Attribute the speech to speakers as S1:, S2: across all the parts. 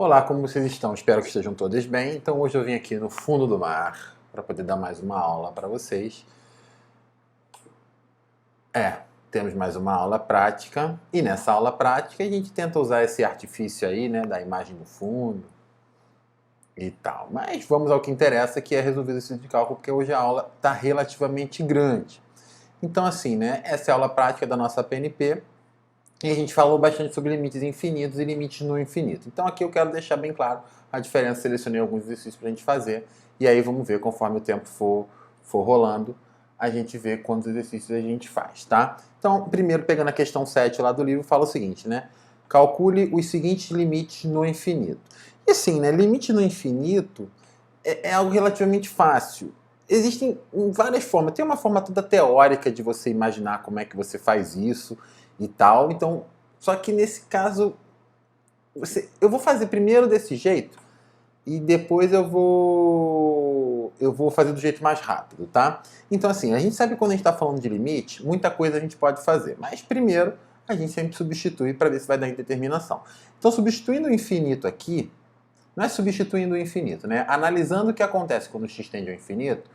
S1: Olá, como vocês estão? Espero que estejam todos bem. Então hoje eu vim aqui no fundo do mar para poder dar mais uma aula para vocês. Temos mais uma aula prática e nessa aula prática a gente tenta usar esse artifício aí, né, da imagem no fundo e tal. Mas vamos ao que interessa, que é resolver esse de cálculo, porque hoje a aula está relativamente grande. Então assim, né, essa é a aula prática da nossa PNP. E a gente falou bastante sobre limites infinitos e limites no infinito. Então aqui eu quero deixar bem claro a diferença. Selecionei alguns exercícios para a gente fazer. E aí vamos ver, conforme o tempo for rolando, a gente vê quantos exercícios a gente faz, tá? Então, primeiro, pegando a questão 7 lá do livro, fala o seguinte, né? Calcule os seguintes limites no infinito. E assim, né? Limite no infinito é algo relativamente fácil. Existem várias formas. Tem uma forma toda teórica de você imaginar como é que você faz isso e tal. Então, só que nesse caso, eu vou fazer primeiro desse jeito e depois eu vou fazer do jeito mais rápido, tá? Então, assim, a gente sabe que quando a gente está falando de limite, muita coisa a gente pode fazer. Mas primeiro, a gente sempre substitui para ver se vai dar indeterminação. Então, substituindo o infinito aqui, não é substituindo o infinito, né? Analisando o que acontece quando o x tende ao infinito,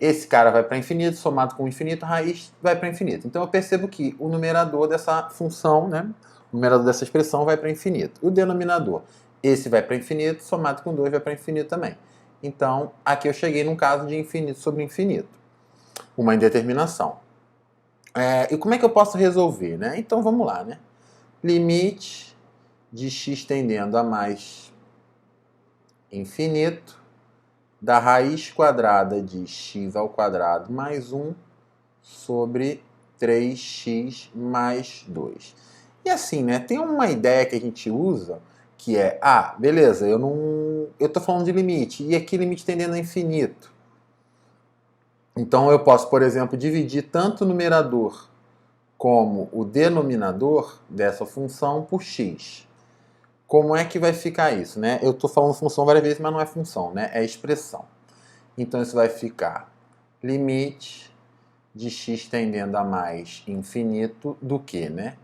S1: esse cara vai para infinito, somado com o infinito, a raiz vai para infinito. Então eu percebo que o numerador dessa função, né, o numerador dessa expressão vai para infinito. O denominador, esse vai para infinito, somado com 2 vai para infinito também. Então aqui eu cheguei num caso de infinito sobre infinito, uma indeterminação. E como é que eu posso resolver, né? Então vamos lá, né? Limite de x tendendo a mais infinito da raiz quadrada de x ao quadrado mais 1 sobre 3x mais 2. E assim, né, tem uma ideia que a gente usa que é, beleza, eu tô falando de limite, e aqui limite tendendo a infinito. Então eu posso, por exemplo, dividir tanto o numerador como o denominador dessa função por x. Como é que vai ficar isso, né? Eu estou falando função várias vezes, mas não é função, né? É expressão. Então isso vai ficar limite de x tendendo a mais infinito do que, né?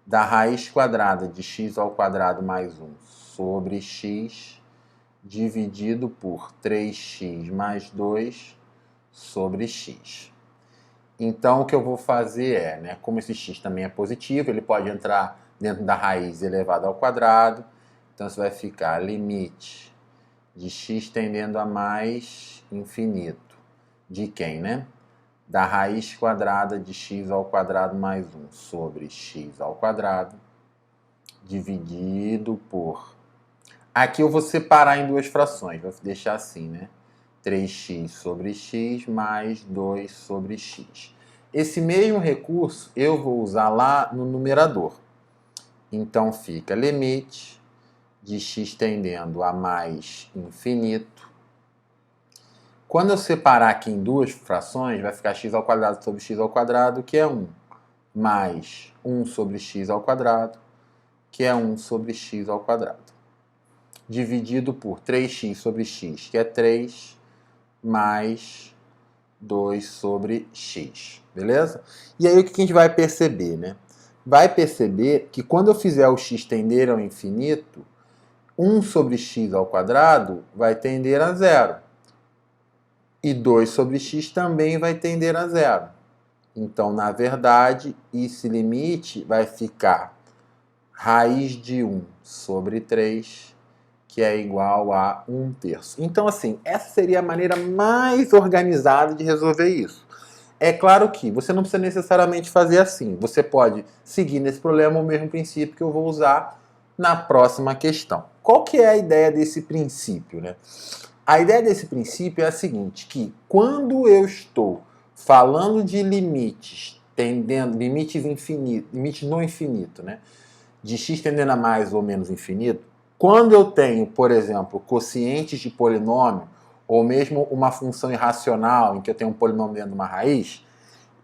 S1: Da raiz quadrada de x ao quadrado mais 1 sobre x dividido por 3x mais 2 sobre x. Então o que eu vou fazer é, né? Como esse x também é positivo, ele pode entrar dentro da raiz elevada ao quadrado. Então isso vai ficar limite de x tendendo a mais infinito. De quem, né? Da raiz quadrada de x ao quadrado mais 1 sobre x ao quadrado dividido por... Aqui eu vou separar em duas frações, vou deixar assim, né? 3x sobre x mais 2 sobre x. Esse mesmo recurso eu vou usar lá no numerador. Então fica limite de x tendendo a mais infinito. Quando eu separar aqui em duas frações, vai ficar x ao quadrado sobre x ao quadrado, que é 1, mais 1 sobre x ao quadrado, que é 1 sobre x ao quadrado, dividido por 3x sobre x, que é 3, mais 2 sobre x, beleza? E aí o que a gente vai perceber, né? Vai perceber que quando eu fizer o x tender ao infinito, 1 sobre x ao quadrado vai tender a zero. E 2 sobre x também vai tender a zero. Então, na verdade, esse limite vai ficar raiz de 1 sobre 3, que é igual a 1/3. Então, assim, essa seria a maneira mais organizada de resolver isso. É claro que você não precisa necessariamente fazer assim. Você pode seguir nesse problema o mesmo princípio que eu vou usar na próxima questão. Qual que é a ideia desse princípio, né? A ideia desse princípio é a seguinte, que quando eu estou falando de limites tendendo, limites no infinito, né? De x tendendo a mais ou menos infinito, quando eu tenho, por exemplo, quocientes de polinômio, ou mesmo uma função irracional em que eu tenho um polinômio dentro de uma raiz,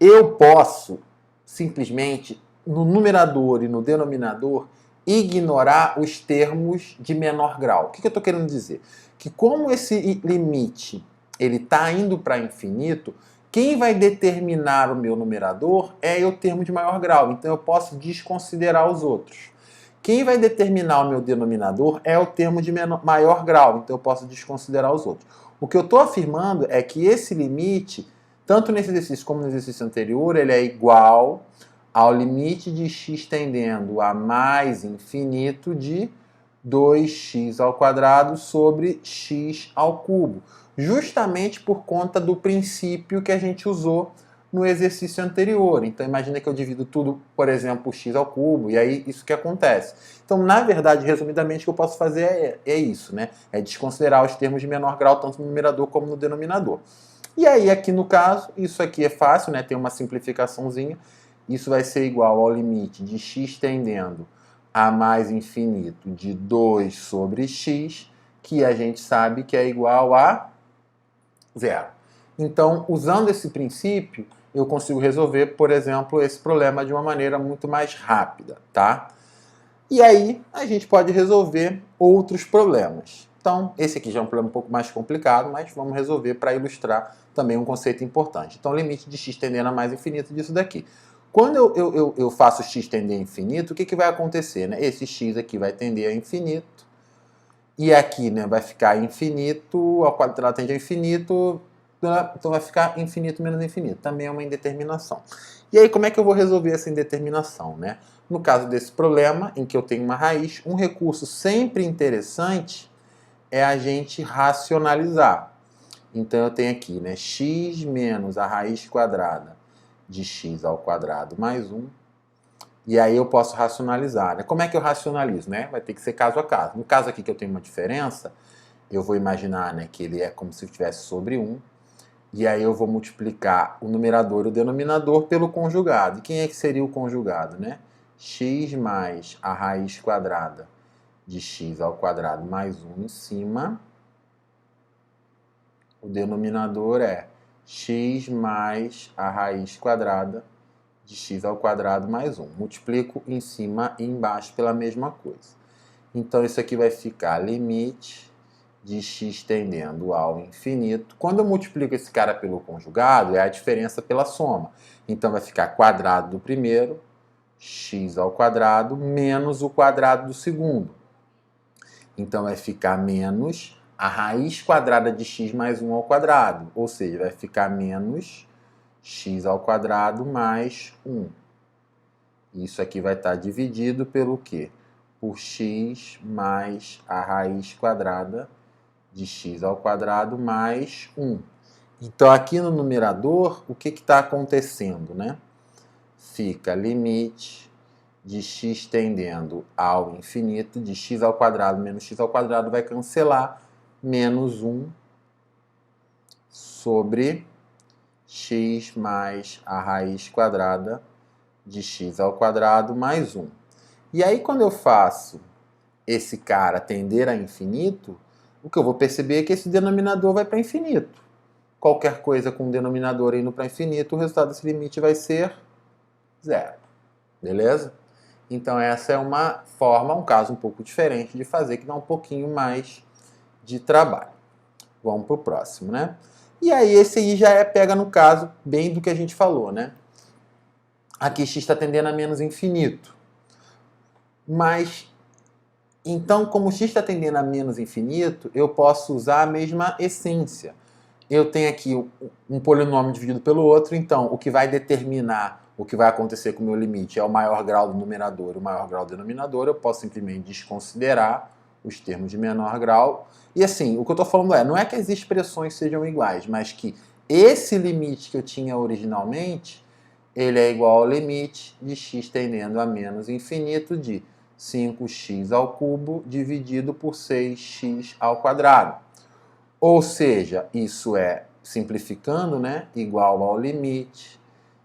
S1: eu posso simplesmente, no numerador e no denominador, ignorar os termos de menor grau. O que eu estou querendo dizer? Que como esse limite ele está indo para infinito, quem vai determinar o meu numerador é o termo de maior grau. Então eu posso desconsiderar os outros. Quem vai determinar o meu denominador é o termo de maior grau, então eu posso desconsiderar os outros. O que eu estou afirmando é que esse limite, tanto nesse exercício como no exercício anterior, ele é igual ao limite de x tendendo a mais infinito de 2x ao quadrado sobre x ao cubo, justamente por conta do princípio que a gente usou no exercício anterior. Então imagina que eu divido tudo, por exemplo, por x ao cubo, e aí isso que acontece. Então, na verdade, resumidamente, o que eu posso fazer é isso, né? É desconsiderar os termos de menor grau, tanto no numerador como no denominador. E aí, aqui no caso, isso aqui é fácil, né? Tem uma simplificaçãozinha. Isso vai ser igual ao limite de x tendendo a mais infinito de 2 sobre x, que a gente sabe que é igual a zero. Então, usando esse princípio, eu consigo resolver, por exemplo, esse problema de uma maneira muito mais rápida, tá? E aí, a gente pode resolver outros problemas. Então, esse aqui já é um problema um pouco mais complicado, mas vamos resolver para ilustrar também um conceito importante. Então, limite de x tendendo a mais infinito disso daqui. Quando eu faço x tender a infinito, o que vai acontecer? Né? Esse x aqui vai tender a infinito, e aqui, né, vai ficar infinito, ao quadrado tende a infinito, então vai ficar infinito menos infinito. Também é uma indeterminação. E aí, como é que eu vou resolver essa indeterminação, né? No caso desse problema, em que eu tenho uma raiz, um recurso sempre interessante é a gente racionalizar. Então eu tenho aqui, né, x menos a raiz quadrada de x ao quadrado mais 1. E aí eu posso racionalizar, né? Como é que eu racionalizo, né? Vai ter que ser caso a caso. No caso aqui que eu tenho uma diferença, eu vou imaginar, né, que ele é como se estivesse sobre 1. E aí eu vou multiplicar o numerador e o denominador pelo conjugado. E quem é que seria o conjugado, né? X mais a raiz quadrada de x ao quadrado mais 1 em cima. O denominador é x mais a raiz quadrada de x ao quadrado mais 1. Multiplico em cima e embaixo pela mesma coisa. Então isso aqui vai ficar limite de x tendendo ao infinito. Quando eu multiplico esse cara pelo conjugado, é a diferença pela soma. Então vai ficar quadrado do primeiro, x ao quadrado, menos o quadrado do segundo. Então vai ficar menos a raiz quadrada de x mais 1 ao quadrado. Ou seja, vai ficar menos x ao quadrado mais 1. Isso aqui vai estar dividido pelo quê? Por x mais a raiz quadrada de x ao quadrado mais 1. Então, aqui no numerador, o que está acontecendo, né? Fica limite de x tendendo ao infinito, de x ao quadrado menos x ao quadrado vai cancelar, menos 1 sobre x mais a raiz quadrada de x ao quadrado mais 1. E aí, quando eu faço esse cara tender a infinito, o que eu vou perceber é que esse denominador vai para infinito. Qualquer coisa com denominador indo para infinito, o resultado desse limite vai ser zero. Beleza? Então essa é uma forma, um caso um pouco diferente de fazer, que dá um pouquinho mais de trabalho. Vamos para o próximo, né? E aí esse aí já pega no caso bem do que a gente falou, né? Aqui x está tendendo a menos infinito. Mas, então, como x está tendendo a menos infinito, eu posso usar a mesma essência. Eu tenho aqui um polinômio dividido pelo outro, então o que vai determinar o que vai acontecer com o meu limite é o maior grau do numerador e o maior grau do denominador. Eu posso simplesmente desconsiderar os termos de menor grau. E assim, o que eu estou falando não é que as expressões sejam iguais, mas que esse limite que eu tinha originalmente, ele é igual ao limite de x tendendo a menos infinito de 5x ao cubo dividido por 6x ao quadrado. Ou seja, isso é, simplificando, né, igual ao limite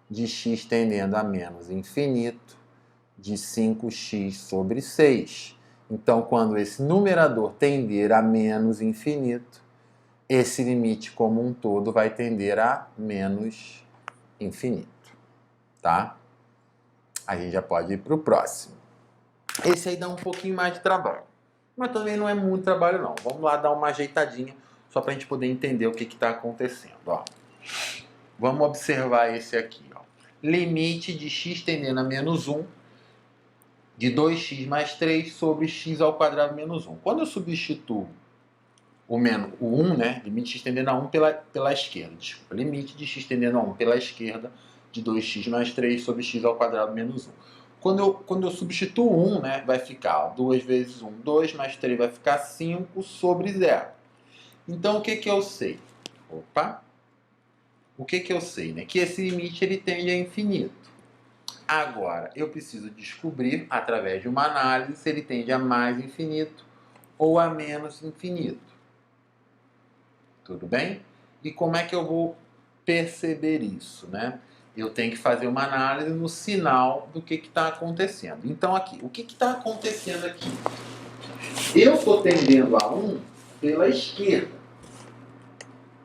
S1: de x tendendo a menos infinito de 5x sobre 6. Então, quando esse numerador tender a menos infinito, esse limite como um todo vai tender a menos infinito. Tá? A gente já pode ir para o próximo. Esse aí dá um pouquinho mais de trabalho. Mas também não é muito trabalho, não. Vamos lá dar uma ajeitadinha, só para a gente poder entender o que está acontecendo. Ó. Vamos observar esse aqui. Ó. Limite de x tendendo a menos 1 de 2x mais 3 sobre x ao quadrado menos 1. Quando eu substituo o 1, né, limite de x tendendo a 1 pela esquerda, desculpa, limite de x tendendo a 1 pela esquerda de 2x mais 3 sobre x ao quadrado menos 1. Quando eu substituo 1, né, vai ficar 2 vezes 1, 2, mais 3 vai ficar 5 sobre 0. Então, o que eu sei? Opa! O que eu sei? Né? Que esse limite ele tende a infinito. Agora, eu preciso descobrir, através de uma análise, se ele tende a mais infinito ou a menos infinito. Tudo bem? E como é que eu vou perceber isso, né? Eu tenho que fazer uma análise no sinal do que está acontecendo. Então, aqui, o que está acontecendo aqui? Eu estou tendendo a 1 pela esquerda.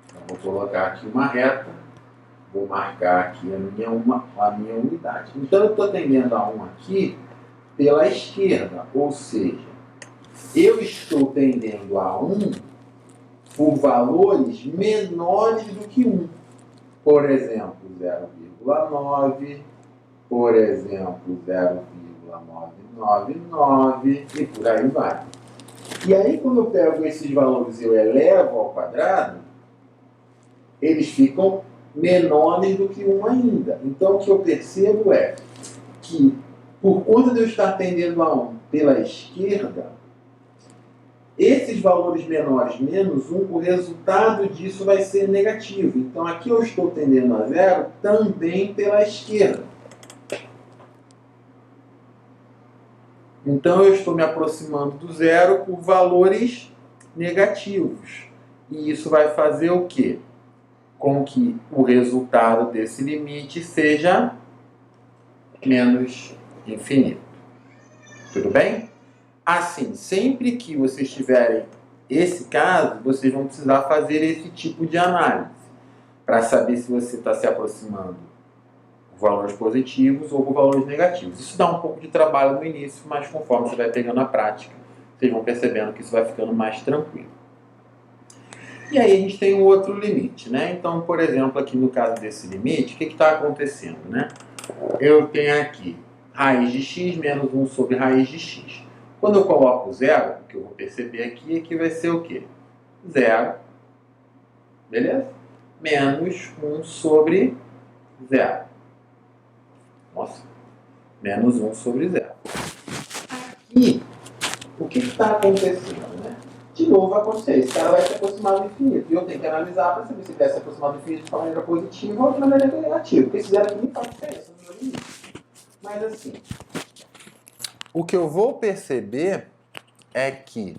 S1: Então, vou colocar aqui uma reta. Vou marcar aqui a minha unidade. Então, eu estou tendendo a 1 aqui pela esquerda. Ou seja, eu estou tendendo a 1 por valores menores do que 1. Por exemplo, 0,9, por exemplo, 0,999 e por aí vai. E aí, quando eu pego esses valores e eu elevo ao quadrado, eles ficam menores do que 1 ainda. Então, o que eu percebo é que, por conta de eu estar tendendo a 1 pela esquerda, esses valores menores, menos 1, o resultado disso vai ser negativo. Então, aqui eu estou tendendo a 0 também pela esquerda. Então, eu estou me aproximando do zero por valores negativos. E isso vai fazer o quê? Com que o resultado desse limite seja menos infinito. Tudo bem? Assim, sempre que vocês tiverem esse caso, vocês vão precisar fazer esse tipo de análise para saber se você está se aproximando por valores positivos ou por valores negativos. Isso dá um pouco de trabalho no início, mas conforme você vai pegando a prática, vocês vão percebendo que isso vai ficando mais tranquilo. E aí a gente tem um outro limite, né? Então, por exemplo, aqui no caso desse limite, o que está acontecendo, né? Eu tenho aqui raiz de x menos 1 sobre raiz de x. Quando eu coloco zero, o que eu vou perceber aqui é que vai ser o quê? Zero, beleza? Menos 1 sobre zero. Nossa, menos 1 sobre zero. Aqui, o que está acontecendo, né? De novo vai acontecer, esse cara vai se aproximar do infinito. E eu tenho que analisar para saber se ele vai se aproximar do infinito de uma maneira positiva ou de uma maneira negativa. Porque esse zero aqui nem faz diferença no meu limite. Mas assim, o que eu vou perceber é que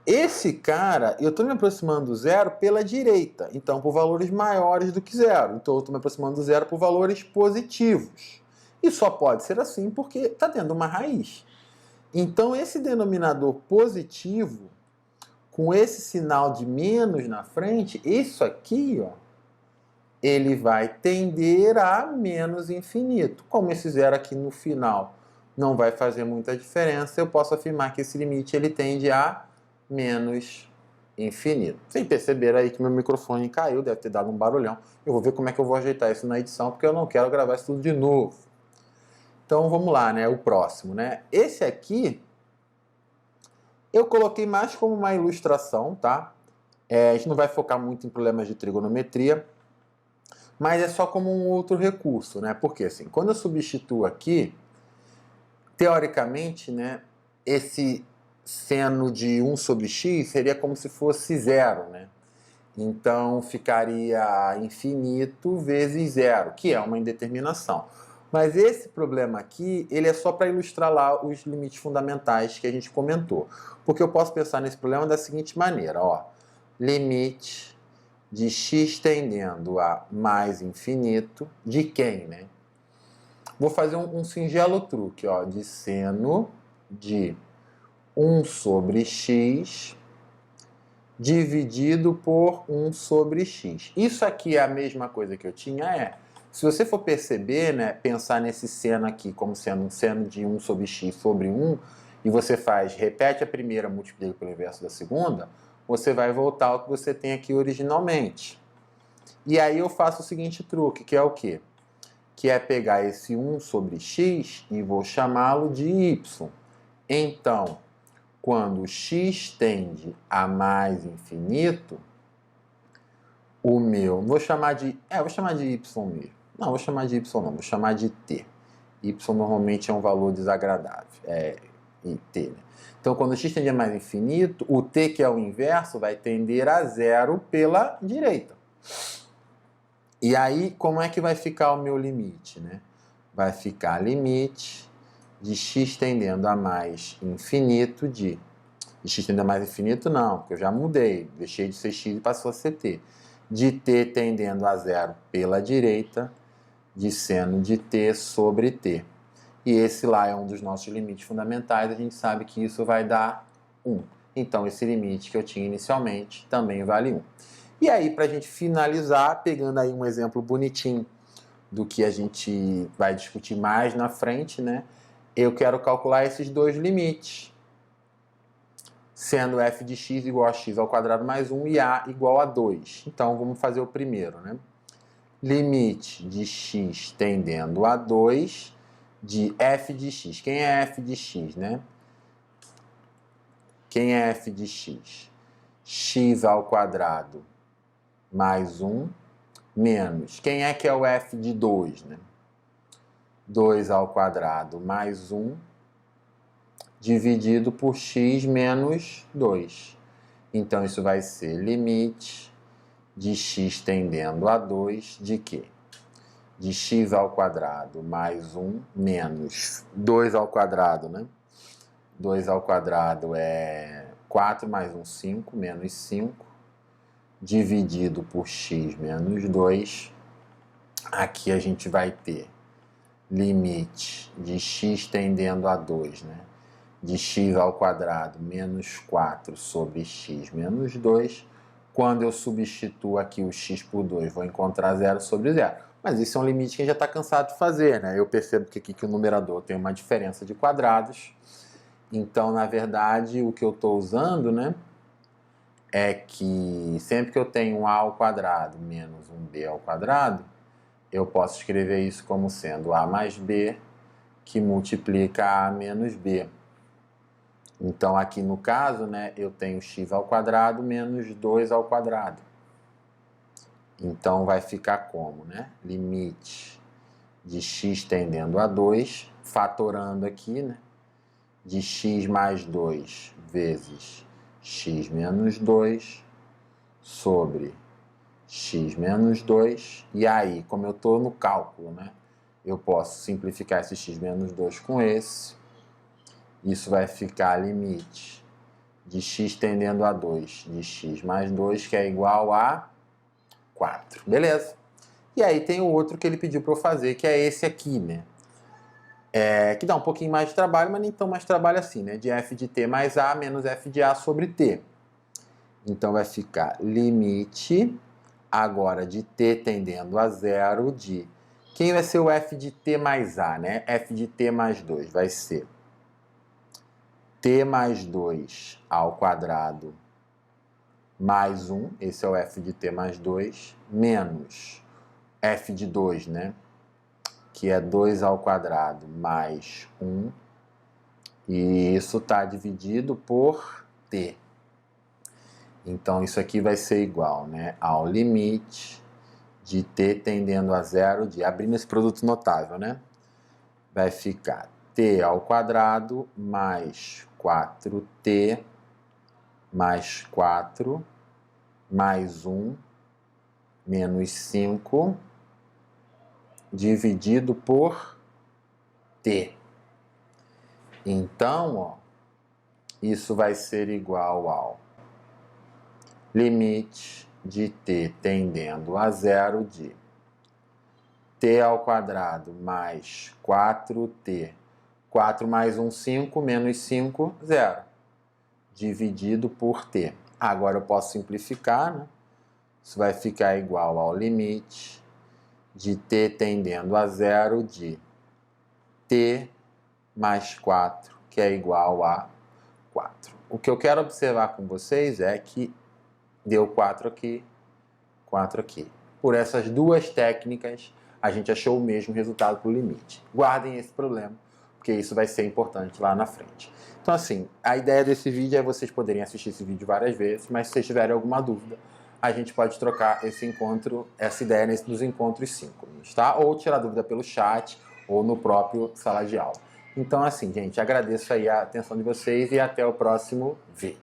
S1: esse cara, eu estou me aproximando do zero pela direita, então por valores maiores do que zero. Então eu estou me aproximando do zero por valores positivos. E só pode ser assim porque está tendo uma raiz. Então esse denominador positivo, com esse sinal de menos na frente, isso aqui, ó, ele vai tender a menos infinito. Como esse zero aqui no final não vai fazer muita diferença, eu posso afirmar que esse limite ele tende a menos infinito. Vocês perceberam aí que meu microfone caiu, deve ter dado um barulhão. Eu vou ver como é que eu vou ajeitar isso na edição, porque eu não quero gravar isso tudo de novo. Então vamos lá, né? O próximo, né? Esse aqui eu coloquei mais como uma ilustração, tá? A gente não vai focar muito em problemas de trigonometria, mas é só como um outro recurso, né? Porque assim, quando eu substituo aqui, teoricamente, né, esse seno de 1 sobre x seria como se fosse zero, né? Então ficaria infinito vezes zero, que é uma indeterminação. Mas esse problema aqui, ele é só para ilustrar lá os limites fundamentais que a gente comentou. Porque eu posso pensar nesse problema da seguinte maneira, ó. Limite de x tendendo a mais infinito, de quem, né? Vou fazer um singelo truque, ó, de seno de 1 sobre x dividido por 1 sobre x. Isso aqui é a mesma coisa que eu tinha, se você for perceber, né, pensar nesse seno aqui como sendo um seno de 1 sobre x sobre 1, e você repete a primeira, multiplica pelo inverso da segunda, você vai voltar ao que você tem aqui originalmente. E aí eu faço o seguinte truque, que é o quê? Que é pegar esse 1 sobre x e vou chamá-lo de y. Então, quando x tende a mais infinito, o meu... vou chamar de y mesmo. Não, vou chamar de y não, vou chamar de t. Y normalmente é um valor desagradável. T, né? Então, quando x tende a mais infinito, o t, que é o inverso, vai tender a zero pela direita. E aí, como é que vai ficar o meu limite, né? Vai ficar limite de x tendendo a mais infinito de x tendendo a mais infinito não, porque eu já mudei, deixei de ser x e passou a ser t. De t tendendo a zero pela direita, de seno de t sobre t. E esse lá é um dos nossos limites fundamentais, a gente sabe que isso vai dar 1. Então, esse limite que eu tinha inicialmente também vale 1. E aí, para a gente finalizar, pegando aí um exemplo bonitinho do que a gente vai discutir mais na frente, né? Eu quero calcular esses dois limites, sendo f de x igual a x ao quadrado mais 1 e a igual a 2. Então, vamos fazer o primeiro, né? Limite de x tendendo a 2 de f de x. Quem é f de x, né? Quem é f de x? X ao quadrado mais 1 menos. Quem é que é o f de 2, né? 2 ao quadrado mais 1 dividido por x menos 2. Então, isso vai ser limite de x tendendo a 2 de quê? De x ao quadrado mais 1 menos 2 ao quadrado, né? 2 ao quadrado é 4 mais 1, 5, menos 5, dividido por x menos 2. Aqui a gente vai ter limite de x tendendo a 2, né? De x ao quadrado menos 4 sobre x menos 2. Quando eu substituo aqui o x por 2, vou encontrar 0 sobre 0. Mas isso é um limite que a gente já está cansado de fazer, né? Eu percebo que aqui que o numerador tem uma diferença de quadrados. Então, na verdade, o que eu estou usando, né, é que sempre que eu tenho um a ao quadrado menos um b ao quadrado, eu posso escrever isso como sendo a mais b, que multiplica a menos b. Então, aqui no caso, né, eu tenho x ao quadrado menos 2 ao quadrado. Então, vai ficar como, né? Limite de x tendendo a 2, fatorando aqui, né? De x mais 2 vezes x menos 2 sobre x menos 2. E aí, como eu estou no cálculo, né? Eu posso simplificar esse x menos 2 com esse. Isso vai ficar limite de x tendendo a 2 de x mais 2, que é igual a 4. Beleza? E aí tem o outro que ele pediu para eu fazer, que é esse aqui, né? Que dá um pouquinho mais de trabalho, mas nem tão mais trabalho assim, né? De f de t mais a menos f de a sobre t. Então vai ficar limite, agora de t tendendo a 0, de... Quem vai ser o f de t mais a, né? F de t mais 2 vai ser t mais 2 ao quadrado mais 1, esse é o f de t mais 2, menos f de 2, né? Que é 2 ao quadrado mais 1, e isso está dividido por t. Então, isso aqui vai ser igual, né, ao limite de t tendendo a 0 de... Abrindo esse produto notável, né? Vai ficar t ao quadrado mais 4t mais 4 mais 1 menos 5 dividido por t. Então, ó, isso vai ser igual ao limite de t tendendo a 0 de t ao quadrado mais 4t, 4 mais 1, 5, menos 5, 0, dividido por t. Agora eu posso simplificar, né? Isso vai ficar igual ao limite de t tendendo a 0 de t mais 4, que é igual a 4. o que eu quero observar com vocês é que deu 4 aqui, 4 aqui. Por essas duas técnicas, a gente achou o mesmo resultado para o limite. Guardem esse problema, porque isso vai ser importante lá na frente. Então, assim, a ideia desse vídeo é vocês poderem assistir esse vídeo várias vezes, mas se vocês tiverem alguma dúvida, a gente pode trocar esse encontro, essa ideia nos encontros síncronos, tá? Ou tirar dúvida pelo chat, ou no próprio sala de aula. Então, assim, gente, agradeço aí a atenção de vocês e até o próximo vídeo.